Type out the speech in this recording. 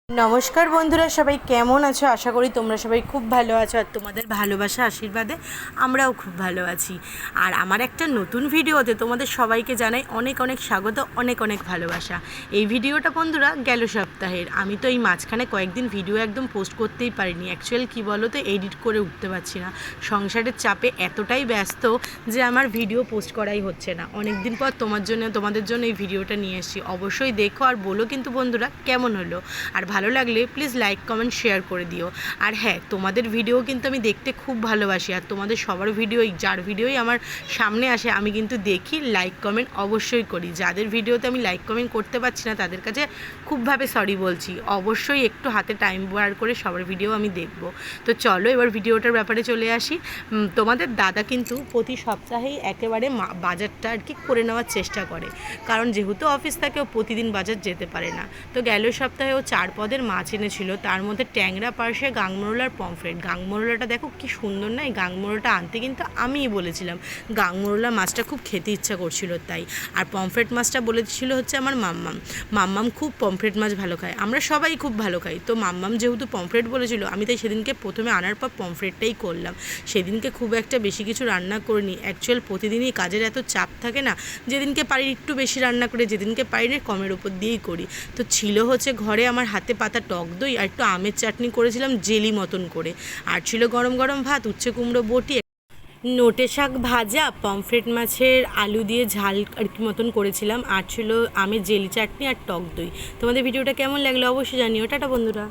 নমস্কার বন্ধুরা, সবাই কেমন আছো? আশা করি তোমরা সবাই খুব ভালো আছো আর তোমাদের ভালোবাসা আশীর্বাদে আমরাও খুব ভালো আছি। আর আমার একটা নতুন ভিডিওতে তোমাদের সবাইকে জানাই অনেক অনেক স্বাগত, অনেক অনেক ভালোবাসা। এই ভিডিওটা বন্ধুরা গেল সপ্তাহের। আমি তো এই মাঝখানে কয়েকদিন ভিডিও একদম পোস্ট করতেই পারিনি। অ্যাকচুয়ালি কী বলো তো, এডিট করে উঠতে পারছি না, সংসারের চাপে এতটাই ব্যস্ত যে আমার ভিডিও পোস্ট করাই হচ্ছে না। অনেক দিন পর তোমাদের জন্য এই ভিডিওটা নিয়ে এসেছি। অবশ্যই দেখো আর বলো কিন্তু বন্ধুরা কেমন হলো। আর ভালো লাগলে প্লিজ লাইক কমেন্ট শেয়ার করে দিও। আর হ্যাঁ, তোমাদের ভিডিও কিন্তু আমি দেখতে খুব ভালোবাসি, আর তোমাদের সবার ভিডিওই, যার ভিডিওই আমার সামনে আসে আমি কিন্তু দেখি, লাইক কমেন্ট অবশ্যই করি। যাদের ভিডিওতে আমি লাইক কমেন্ট করতে পারছি না তাদের কাছে খুবভাবে সরি বলছি। অবশ্যই একটু হাতে টাইম বার করে সবার ভিডিও আমি দেখব। তো চলো এবার ভিডিওটার ব্যাপারে চলে আসি। তোমাদের দাদা কিন্তু প্রতি সপ্তাহেই একেবারে বাজারটা আর কি করে নেওয়ার চেষ্টা করে, কারণ যেহেতু অফিস থাকে ও প্রতিদিন বাজার যেতে পারে না। তো গেল সপ্তাহে ও 4 পদের মাছ এনেছিল, তার মধ্যে ট্যাংরা, পার্শে, গাংমরোলার পমফ্রেট। গাংমরোলাটা দেখো কি সুন্দর না? এই গাংমরোলাটা আনতে কিন্তু আমিই বলেছিলাম। গাংমরোলা মাছটা খুব খেতে ইচ্ছা করছিল তাই। আর পমফ্রেট মাছটা বলেছিল হচ্ছে আমার মাম্মাম খুব পমফ্রেট মাছ ভালো খায়, আমরা সবাই খুব ভালো খাই। তো মাম্মাম যেহেতু পমফ্রেট বলেছিল, আমি তাই সেদিনকে প্রথমে আনার পর পমফ্রেটটাই করলাম। সেদিনকে খুব একটা বেশি কিছু রান্না করিনি। অ্যাকচুয়াল প্রতিদিনই কাজের এত চাপ থাকে না, যেদিনকে পারি একটু বেশি রান্না করে, যেদিনকে পারি না কমের উপর দিয়েই করি। তো ছিল হচ্ছে ঘরে আমার হাতে পাতা টক দই আর একটু আমের চাটনি করেছিলাম জেলি মতন করে। আর ছিল গরম গরম ভাত, উচ্ছে কুমড়ো বটি, নোটে শাক ভাজা, পমফ্রেট মাছের আলু দিয়ে ঝাল আর কি মতন করেছিলাম, আর ছিল আমের জেলি চাটনি আর টক দই। তোমাদের ভিডিওটা কেমন লাগলো অবশ্যই জানিও। টাটা বন্ধুরা।